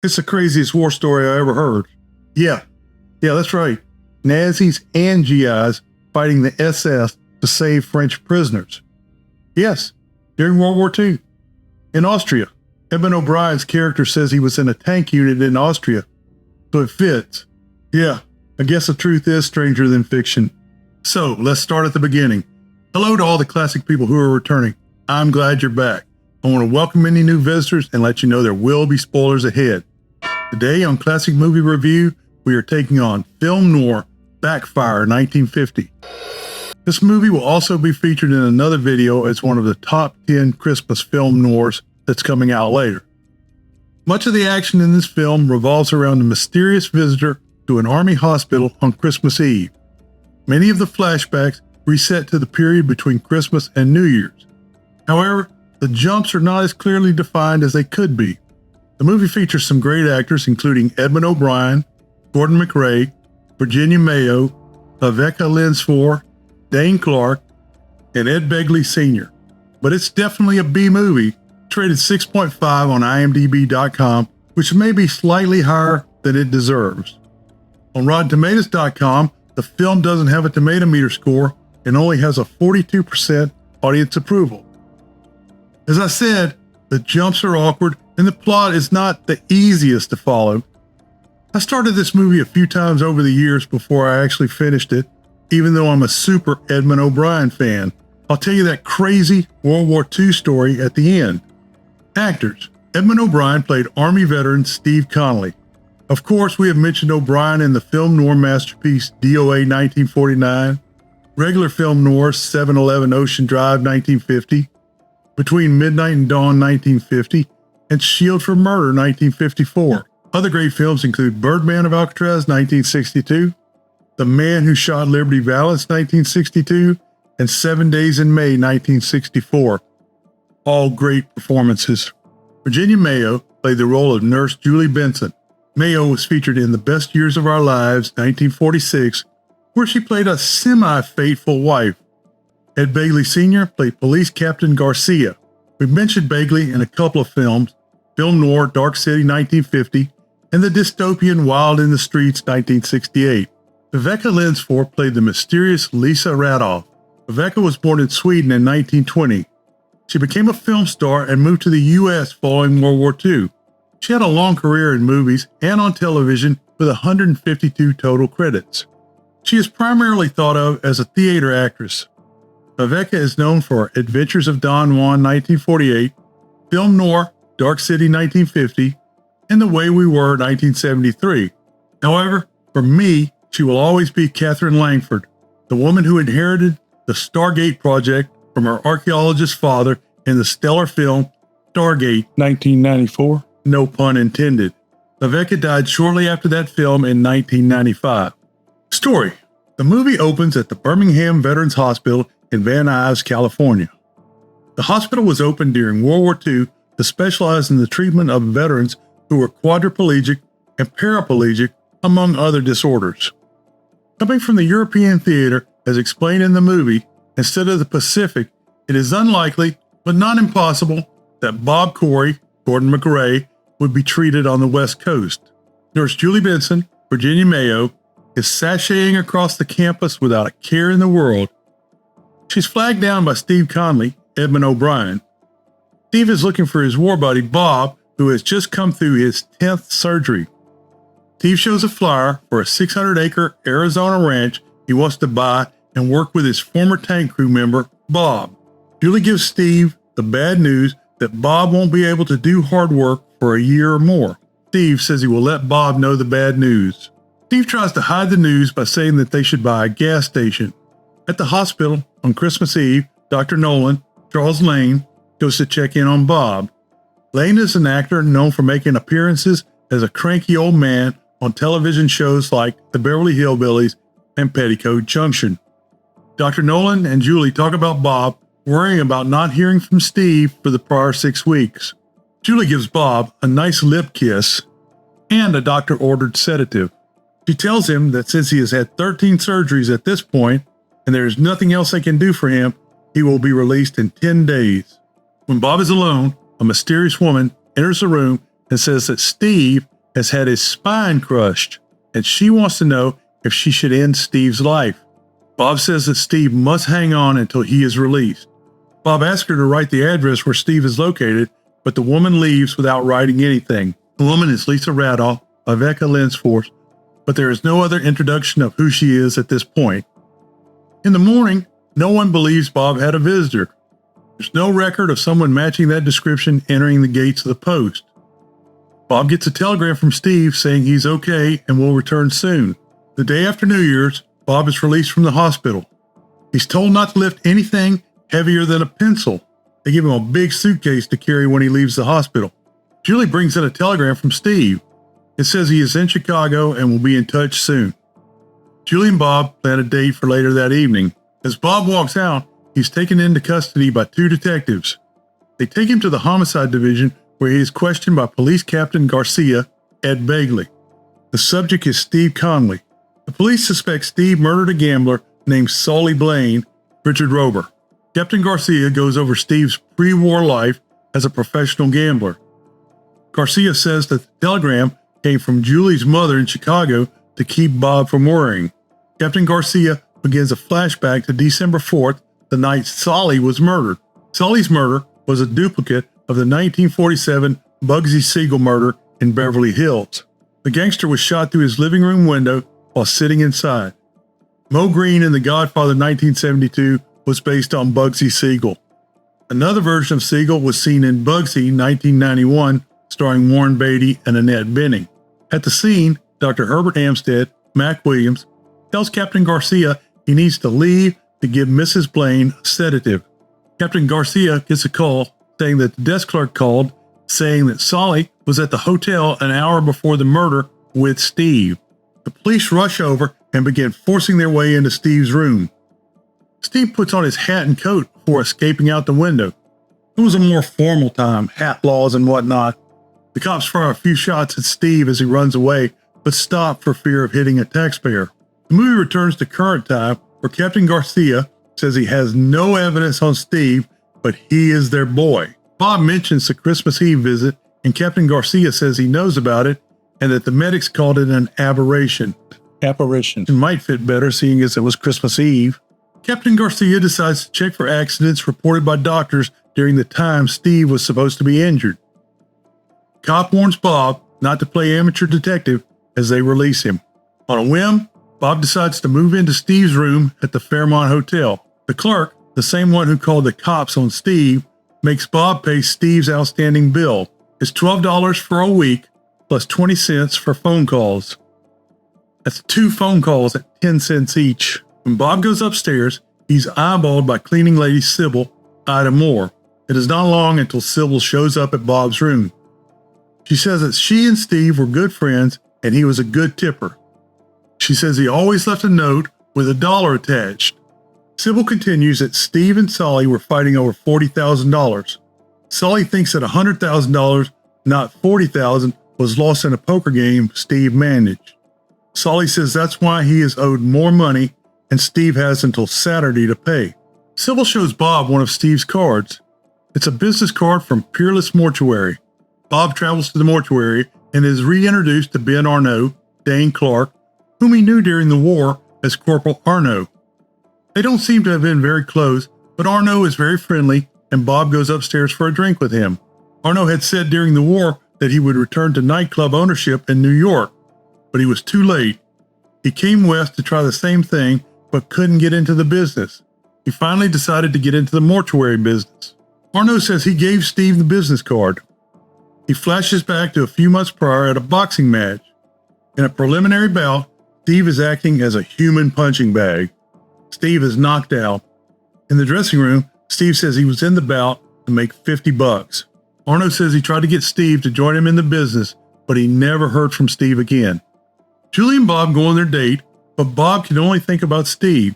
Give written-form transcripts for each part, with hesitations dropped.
It's the craziest war story I ever heard. Yeah, that's right. Nazis and GIs fighting the SS to save French prisoners. Yes, during World War II. In Austria, Edmund O'Brien's character says he was in a tank unit in Austria, so it fits. Yeah, I guess the truth is stranger than fiction. So, let's start at the beginning. Hello to all the classic people who are returning. I'm glad you're back. I want to welcome any new visitors and let you know there will be spoilers ahead. Today on Classic Movie Review, we are taking on film noir Backfire 1950. This movie will also be featured in another video as one of the top 10 Christmas film noirs that's coming out later. Much of the action in this film revolves around a mysterious visitor to an army hospital on Christmas Eve. Many of the flashbacks reset to the period between Christmas and New Year's. However, the jumps are not as clearly defined as they could be. The movie features some great actors including Edmund O'Brien, Gordon McRae, Virginia Mayo, Rebecca Linsford, Dane Clark, and Ed Begley Sr. But it's definitely a B movie. It's rated 6.5 on IMDb.com, which may be slightly higher than it deserves. On RottenTomatoes.com, the film doesn't have a tomato meter score and only has a 42% audience approval. As I said, the jumps are awkward and the plot is not the easiest to follow. I started this movie a few times over the years before I actually finished it, even though I'm a super Edmund O'Brien fan. I'll tell you that crazy World War II story at the end. Actors. Edmund O'Brien played Army veteran Steve Connolly. Of course, we have mentioned O'Brien in the film noir masterpiece DOA 1949, regular film noir 7-Eleven Ocean Drive 1950, Between Midnight and Dawn 1950, and Shield for Murder 1954. Other great films include Birdman of Alcatraz 1962, The Man Who Shot Liberty Valance 1962, and 7 Days in May 1964. All great performances. Virginia Mayo played the role of Nurse Julie Benson. Mayo was featured in The Best Years of Our Lives 1946, where she played a semi-faithful wife. Ed Begley Sr. played Police Captain Garcia. We've mentioned Begley in a couple of films, film noir Dark City 1950, and the dystopian Wild in the Streets 1968. Rebecca Linsford played the mysterious Lisa Radoff. Rebecca was born in Sweden in 1920. She became a film star and moved to the U.S. following World War II. She had a long career in movies and on television with 152 total credits. She is primarily thought of as a theater actress. Rebecca is known for Adventures of Don Juan 1948, film noir Dark City 1950, and The Way We Were 1973. However, for me, she will always be Catherine Langford, the woman who inherited the Stargate project from her archaeologist father in the stellar film Stargate 1994. No pun intended. Rebecca died shortly after that film in 1995. Story. The movie opens at the Birmingham Veterans Hospital in Van Nuys, California. The hospital was opened during World War II to specialize in the treatment of veterans who were quadriplegic and paraplegic, among other disorders. Coming from the European theater, as explained in the movie, instead of the Pacific, it is unlikely, but not impossible, that Bob Corey, Gordon McRae, would be treated on the West Coast. Nurse Julie Benson, Virginia Mayo, is sashaying across the campus without a care in the world. She's flagged down by Steve Connolly, Edmund O'Brien. Steve is looking for his war buddy Bob, who has just come through his 10th surgery. Steve shows a flyer for a 600-acre Arizona ranch he wants to buy and work with his former tank crew member, Bob. Julie gives Steve the bad news that Bob won't be able to do hard work for a year or more. Steve says he will let Bob know the bad news. Steve tries to hide the news by saying that they should buy a gas station. At the hospital on Christmas Eve, Dr. Nolan, Charles Lane, goes to check in on Bob. Lane is an actor known for making appearances as a cranky old man on television shows like The Beverly Hillbillies and Petticoat Junction. Dr. Nolan and Julie talk about Bob worrying about not hearing from Steve for the prior 6 weeks. Julie gives Bob a nice lip kiss and a doctor-ordered sedative. She tells him that since he has had 13 surgeries at this point and there is nothing else they can do for him, he will be released in 10 days. When Bob is alone, a mysterious woman enters the room and says that Steve has had his spine crushed, and she wants to know if she should end Steve's life. Bob says that Steve must hang on until he is released. Bob asks her to write the address where Steve is located, but the woman leaves without writing anything. The woman is Lisa Randolph of Eka Lensforce, but there is no other introduction of who she is at this point. In the morning, no one believes Bob had a visitor. There's no record of someone matching that description entering the gates of the post. Bob gets a telegram from Steve saying he's okay and will return soon. The day after New Year's, Bob is released from the hospital. He's told not to lift anything heavier than a pencil. They give him a big suitcase to carry when he leaves the hospital. Julie brings in a telegram from Steve. It says he is in Chicago and will be in touch soon. Julie and Bob plan a date for later that evening. As Bob walks out, he's taken into custody by 2 detectives. They take him to the homicide division where he is questioned by Police Captain Garcia, Ed Begley. The subject is Steve Conley. The police suspect Steve murdered a gambler named Solly Blaine, Richard Rober. Captain Garcia goes over Steve's pre-war life as a professional gambler. Garcia says that the telegram came from Julie's mother in Chicago to keep Bob from worrying. Captain Garcia begins a flashback to December 4th, the night Solly was murdered. Solly's murder was a duplicate of the 1947 Bugsy Siegel murder in Beverly Hills. The gangster was shot through his living room window while sitting inside. Mo Green in The Godfather 1972 was based on Bugsy Siegel. Another version of Siegel was seen in Bugsy 1991, starring Warren Beatty and Annette Bening. At the scene, Dr. Herbert Amstead, Mac Williams, tells Captain Garcia he needs to leave to give Mrs. Blaine a sedative. Captain Garcia gets a call saying that the desk clerk called, saying that Solly was at the hotel an hour before the murder with Steve. The police rush over and begin forcing their way into Steve's room. Steve puts on his hat and coat before escaping out the window. It was a more formal time, hat laws and whatnot. The cops fire a few shots at Steve as he runs away, but stop for fear of hitting a taxpayer. The movie returns to current time, where Captain Garcia says he has no evidence on Steve, but he is their boy. Bob mentions the Christmas Eve visit, and Captain Garcia says he knows about it and that the medics called it an aberration. It might fit better seeing as it was Christmas Eve. Captain Garcia decides to check for accidents reported by doctors during the time Steve was supposed to be injured. The cop warns Bob not to play amateur detective as they release him. On a whim, Bob decides to move into Steve's room at the Fairmont Hotel. The clerk, the same one who called the cops on Steve, makes Bob pay Steve's outstanding bill. It's $12 for a week, plus 20 cents for phone calls. That's 2 phone calls at 10 cents each. When Bob goes upstairs, he's eyeballed by cleaning lady Sybil, Ida Moore. It is not long until Sybil shows up at Bob's room. She says that she and Steve were good friends and he was a good tipper. She says he always left a note with $1 attached. Sybil continues that Steve and Solly were fighting over $40,000. Solly thinks that $100,000, not $40,000, was lost in a poker game Steve managed. Solly says that's why he is owed more money and Steve has until Saturday to pay. Sybil shows Bob one of Steve's cards. It's a business card from Peerless Mortuary. Bob travels to the mortuary and is reintroduced to Ben Arnault, Dane Clark, whom he knew during the war as Corporal Arnault. They don't seem to have been very close, but Arnault is very friendly and Bob goes upstairs for a drink with him. Arnault had said during the war that he would return to nightclub ownership in New York, but he was too late. He came west to try the same thing, but couldn't get into the business. He finally decided to get into the mortuary business. Arnault says he gave Steve the business card. He flashes back to a few months prior at a boxing match. In a preliminary bout, Steve is acting as a human punching bag. Steve is knocked out. In the dressing room, Steve says he was in the bout to make $50. Arnault says he tried to get Steve to join him in the business, but he never heard from Steve again. Julie and Bob go on their date, but Bob can only think about Steve.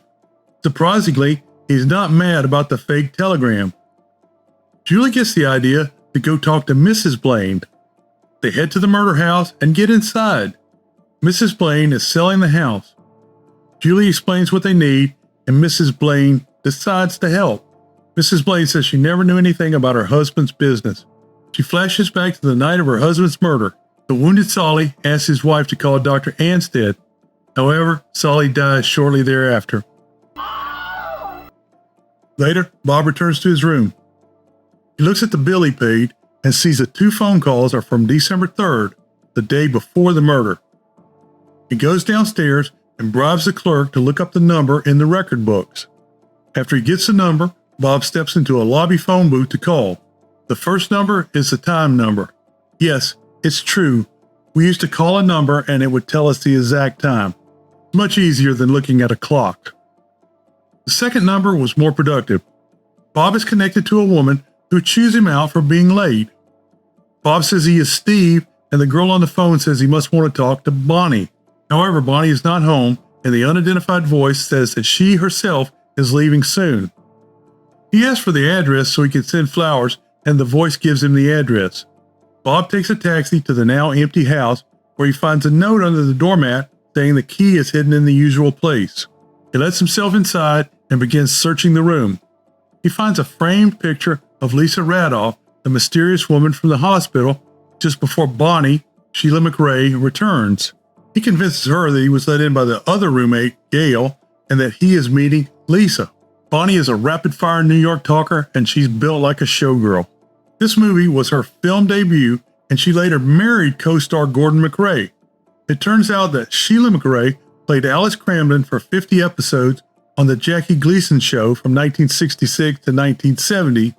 Surprisingly, he's not mad about the fake telegram. Julie gets the idea to go talk to Mrs. Blaine. They head to the murder house and get inside. Mrs. Blaine is selling the house. Julie explains what they need, and Mrs. Blaine decides to help. Mrs. Blaine says she never knew anything about her husband's business. She flashes back to the night of her husband's murder. The wounded Solly asks his wife to call Dr. Anstead. However, Solly dies shortly thereafter. Later, Bob returns to his room. He looks at the bill he paid and sees that 2 phone calls are from December 3rd, the day before the murder. He goes downstairs and bribes the clerk to look up the number in the record books. After he gets the number, Bob steps into a lobby phone booth to call. The first number is the time number. Yes, it's true. We used to call a number and it would tell us the exact time. Much easier than looking at a clock. The second number was more productive. Bob is connected to a woman who chews him out for being late. Bob says he is Steve, and the girl on the phone says he must want to talk to Bonnie. However, Bonnie is not home, and the unidentified voice says that she herself is leaving soon. He asks for the address so he can send flowers, and the voice gives him the address. Bob takes a taxi to the now empty house, where he finds a note under the doormat saying the key is hidden in the usual place. He lets himself inside and begins searching the room. He finds a framed picture of Lisa Radoff, the mysterious woman from the hospital, just before Bonnie, Sheila McRae, returns. He convinces her that he was let in by the other roommate, Gail, and that he is meeting Lisa. Bonnie is a rapid-fire New York talker, and she's built like a showgirl. This movie was her film debut, and she later married co-star Gordon McRae. It turns out that Sheila McRae played Alice Cramden for 50 episodes on the Jackie Gleason Show from 1966 to 1970.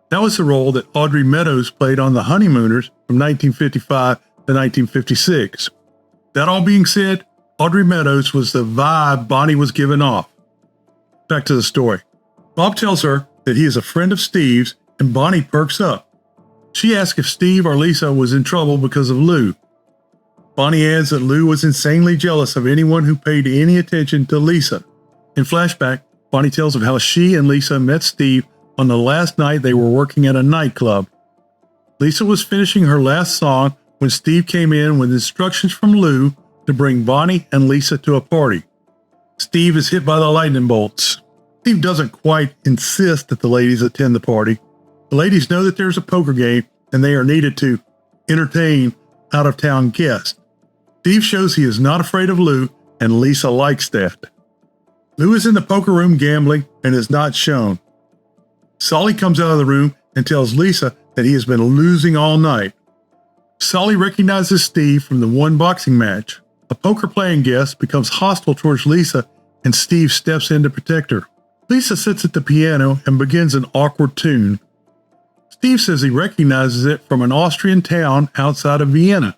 That was the role that Audrey Meadows played on The Honeymooners from 1955 to 1956. That all being said, Audrey Meadows was the vibe Bonnie was giving off. Back to the story. Bob tells her that he is a friend of Steve's, and Bonnie perks up. She asks if Steve or Lisa was in trouble because of Lou. Bonnie adds that Lou was insanely jealous of anyone who paid any attention to Lisa. In flashback, Bonnie tells of how she and Lisa met Steve on the last night they were working at a nightclub. Lisa was finishing her last song when Steve came in with instructions from Lou to bring Bonnie and Lisa to a party. Steve is hit by the lightning bolts. Steve doesn't quite insist that the ladies attend the party. The ladies know that there's a poker game and they are needed to entertain out-of-town guests. Steve shows he is not afraid of Lou, and Lisa likes that. Lou is in the poker room gambling and is not shown. Solly comes out of the room and tells Lisa that he has been losing all night. Solly recognizes Steve from the one boxing match. A poker playing guest becomes hostile towards Lisa, and Steve steps in to protect her. Lisa sits at the piano and begins an awkward tune. Steve says he recognizes it from an Austrian town outside of Vienna.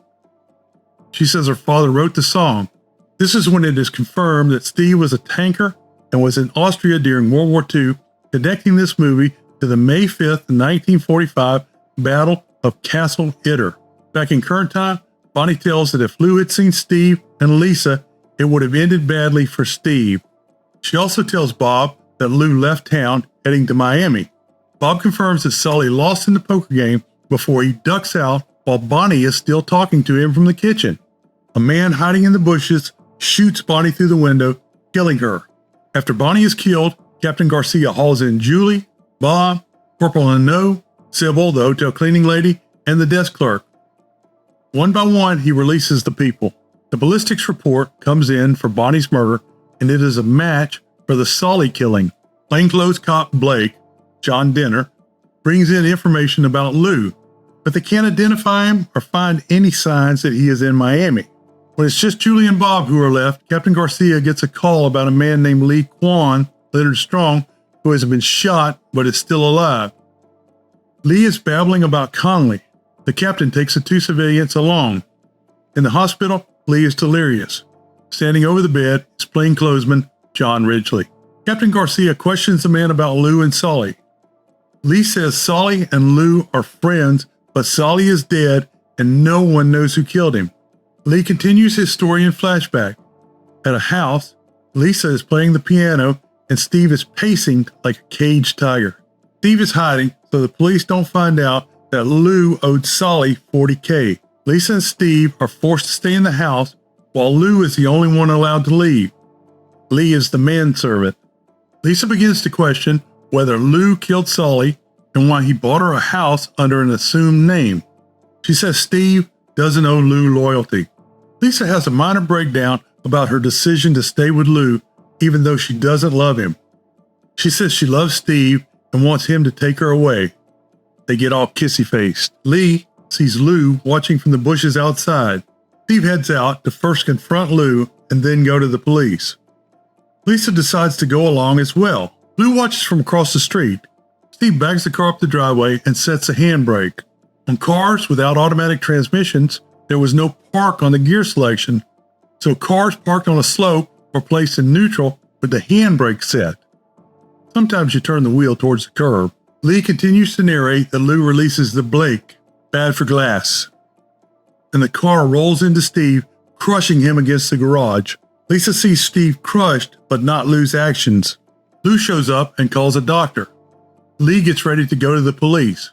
She says her father wrote the song. This is when it is confirmed that Steve was a tanker and was in Austria during World War II, connecting this movie to the May 5th, 1945 Battle of Castle Itter. Back in current time, Bonnie tells that if Lou had seen Steve and Lisa, it would have ended badly for Steve. She also tells Bob that Lou left town heading to Miami. Bob confirms that Solly lost in the poker game before he ducks out while Bonnie is still talking to him from the kitchen. A man hiding in the bushes shoots Bonnie through the window, killing her. After Bonnie is killed, Captain Garcia hauls in Julie, Bob, Corporal Hano, Sybil, the hotel cleaning lady, and the desk clerk. One by one, he releases the people. The ballistics report comes in for Bonnie's murder, and it is a match for the Solly killing. Plainclothes cop Blake, John Denner, brings in information about Lou, but they can't identify him or find any signs that he is in Miami. When it's just Julie and Bob who are left, Captain Garcia gets a call about a man named Lee Kwan, Leonard Strong, who has been shot but is still alive. Lee is babbling about Conley. The captain takes the 2 civilians along. In the hospital, Lee is delirious. Standing over the bed is plainclothesman John Ridgely. Captain Garcia questions the man about Lou and Solly. Lee says Solly and Lou are friends, but Solly is dead and no one knows who killed him. Lee continues his story in flashback. At a house, Lisa is playing the piano and Steve is pacing like a caged tiger. Steve is hiding so the police don't find out that Lou owed Solly $40,000. Lisa and Steve are forced to stay in the house while Lou is the only one allowed to leave. Lee is the manservant. Lisa begins to question whether Lou killed Solly, and why he bought her a house under an assumed name. She says Steve doesn't owe Lou loyalty. Lisa has a minor breakdown about her decision to stay with Lou, even though she doesn't love him. She says she loves Steve and wants him to take her away. They get all kissy-faced. Lee sees Lou watching from the bushes outside. Steve heads out to first confront Lou and then go to the police. Lisa decides to go along as well. Lou watches from across the street. Steve backs the car up the driveway and sets a handbrake. On cars without automatic transmissions, there was no park on the gear selection, so cars parked on a slope were placed in neutral with the handbrake set. Sometimes you turn the wheel towards the curb. Lee continues to narrate that Lou releases the brake, bad for glass, and the car rolls into Steve, crushing him against the garage. Lisa sees Steve crushed but not Lou's actions. Lou shows up and calls a doctor. Lee gets ready to go to the police,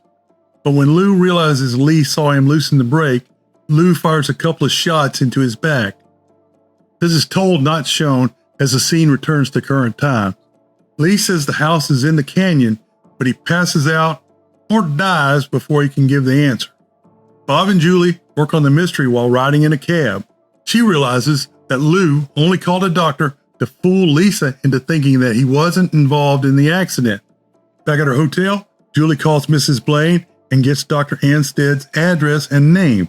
but when Lou realizes Lee saw him loosen the brake, Lou fires a couple of shots into his back. This is told, not shown, as the scene returns to current time. Lee says the house is in the canyon, but he passes out or dies before he can give the answer. Bob and Julie work on the mystery while riding in a cab. She realizes that Lou only called a doctor to fool Lisa into thinking that he wasn't involved in the accident. Back at her hotel, Julie calls Mrs. Blaine and gets Dr. Anstead's address and name.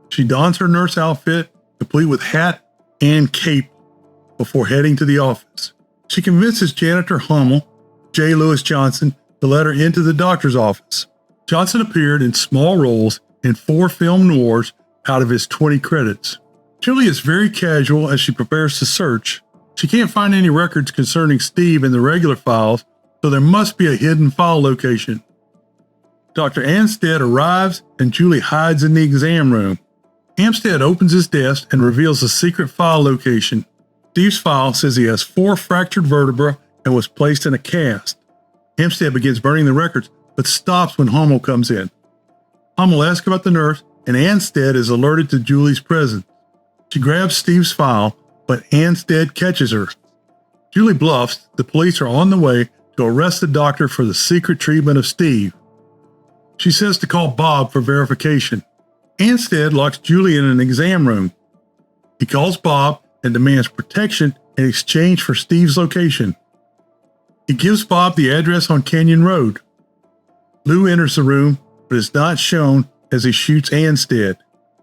She dons her nurse outfit, complete with hat and cape, before heading to the office. She convinces janitor Hummel, J. Lewis Johnson, to let her into the doctor's office. Johnson appeared in small roles in 4 film noirs out of his 20 credits. Julie is very casual as she prepares to search. She can't find any records concerning Steve in the regular files, so there must be a hidden file location. Dr. Anstead arrives and Julie hides in the exam room. Anstead opens his desk and reveals a secret file location. Steve's file says he has 4 fractured vertebrae and was placed in a cast. Anstead begins burning the records, but stops when Hummel comes in. Hummel asks about the nurse, and Anstead is alerted to Julie's presence. She grabs Steve's file, but Anstead catches her. Julie bluffs. The police are on the way to arrest the doctor for the secret treatment of Steve. She says to call Bob for verification. Anstead locks Julie in an exam room. He calls Bob and demands protection in exchange for Steve's location. He gives Bob the address on Canyon Road. Lou enters the room, but is not shown as he shoots Anstead.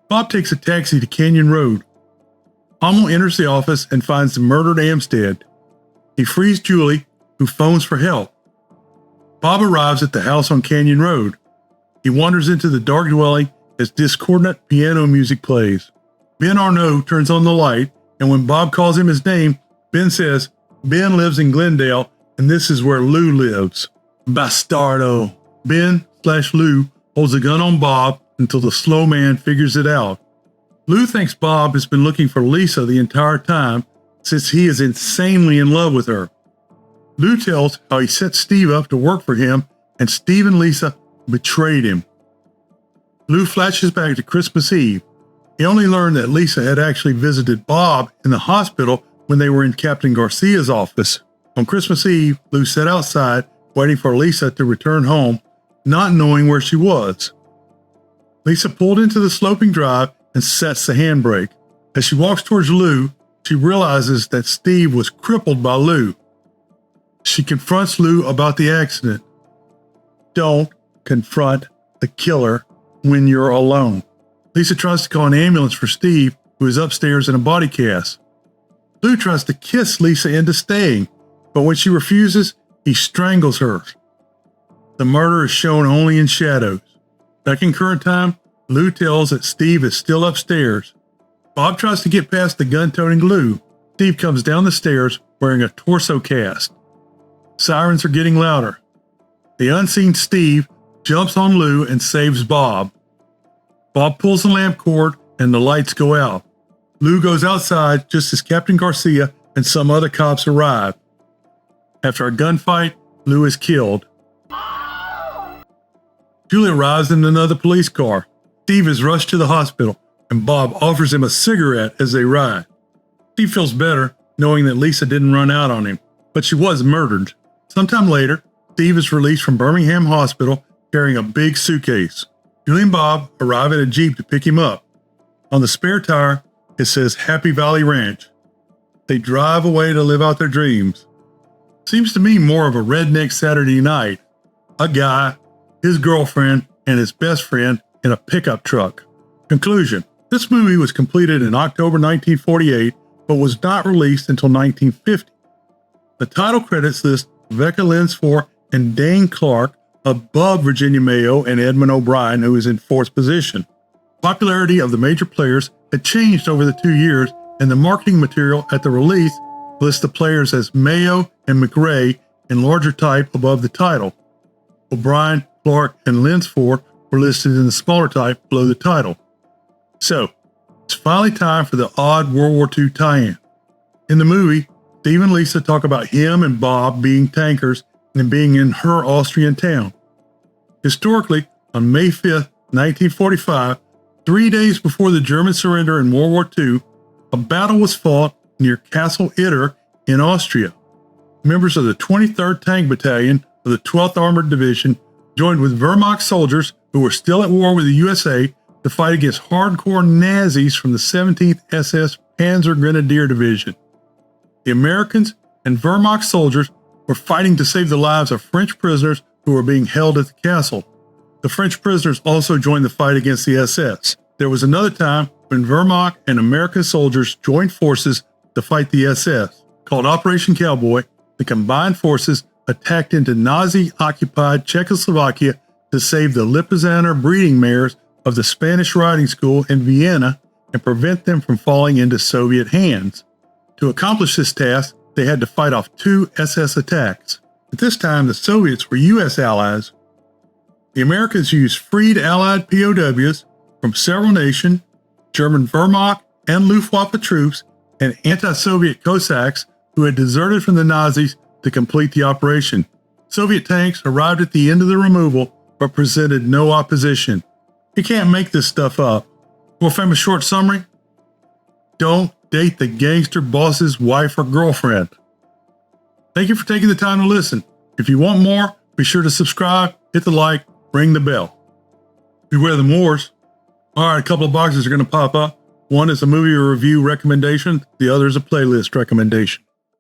Bob takes a taxi to Canyon Road. Hummel enters the office and finds the murdered Anstead. He frees Julie, who phones for help. Bob arrives at the house on Canyon Road. He wanders into the dark dwelling as discordant piano music plays. Ben Arnault turns on the light, and when Bob calls him his name, Ben says, Ben lives in Glendale, and this is where Lou lives. Bastardo. Ben/Lou holds a gun on Bob until the slow man figures it out. Lou thinks Bob has been looking for Lisa the entire time, since he is insanely in love with her. Lou tells how he set Steve up to work for him, and Steve and Lisa betrayed him. Lou flashes back to Christmas Eve. He only learned that Lisa had actually visited Bob in the hospital when they were in Captain Garcia's office. On Christmas Eve, Lou sat outside, waiting for Lisa to return home, not knowing where she was. Lisa pulled into the sloping drive and sets the handbrake. As she walks towards Lou, she realizes that Steve was crippled by Lou. She confronts Lou about the accident. Don't confront the killer when you're alone. Lisa tries to call an ambulance for Steve, who is upstairs in a body cast. Lou tries to kiss Lisa into staying, but when she refuses, he strangles her. The murder is shown only in shadows. Back in current time, Lou tells that Steve is still upstairs. Bob tries to get past the gun-toting Lou. Steve comes down the stairs wearing a torso cast. Sirens are getting louder. The unseen Steve jumps on Lou and saves Bob. Bob pulls the lamp cord and the lights go out. Lou goes outside just as Captain Garcia and some other cops arrive. After a gunfight, Lou is killed. Julie arrives in another police car. Steve is rushed to the hospital, and Bob offers him a cigarette as they ride. Steve feels better knowing that Lisa didn't run out on him, but she was murdered. Sometime later, Steve is released from Birmingham Hospital carrying a big suitcase. Julie and Bob arrive at a Jeep to pick him up. On the spare tire, it says Happy Valley Ranch. They drive away to live out their dreams. Seems to me more of a redneck Saturday night. A guy, his girlfriend, and his best friend in a pickup truck. Conclusion. This movie was completed in October 1948, but was not released until 1950. The title credits list Rebecca Linsford and Dane Clark above Virginia Mayo and Edmund O'Brien, who is in fourth position. Popularity of the major players had changed over the 2 years, and the marketing material at the release lists the players as Mayo and McRae in larger type above the title. O'Brien, Clark, and Linsford were listed in the smaller type below the title. So, it's finally time for the odd World War II tie-in. In the movie, Steve and Lisa talk about him and Bob being tankers and being in her Austrian town. Historically, on May 5th, 1945, 3 days before the German surrender in World War II, a battle was fought near Castle Itter in Austria. Members of the 23rd Tank Battalion of the 12th Armored Division joined with Wehrmacht soldiers who were still at war with the USA to fight against hardcore Nazis from the 17th SS Panzer Grenadier Division. The Americans and Wehrmacht soldiers were fighting to save the lives of French prisoners who were being held at the castle. The French prisoners also joined the fight against the SS. There was another time when Wehrmacht and American soldiers joined forces to fight the SS. Called Operation Cowboy, the combined forces attacked into Nazi-occupied Czechoslovakia to save the Lipizzaner breeding mares of the Spanish riding school in Vienna and prevent them from falling into Soviet hands. To accomplish this task, they had to fight off 2 SS attacks. At this time, the Soviets were U.S. allies. The Americans used freed Allied POWs from several nations, German Wehrmacht and Luftwaffe troops, and anti-Soviet Cossacks who had deserted from the Nazis to complete the operation. Soviet tanks arrived at the end of the removal but presented no opposition. You can't make this stuff up. More famous short summary: don't date the gangster boss's wife or girlfriend. Thank you for taking the time to listen. If you want more, be sure to subscribe, hit the like, ring the bell. Beware the Moors. All right, a couple of boxes are going to pop up. One is a movie review recommendation. The other is a playlist recommendation.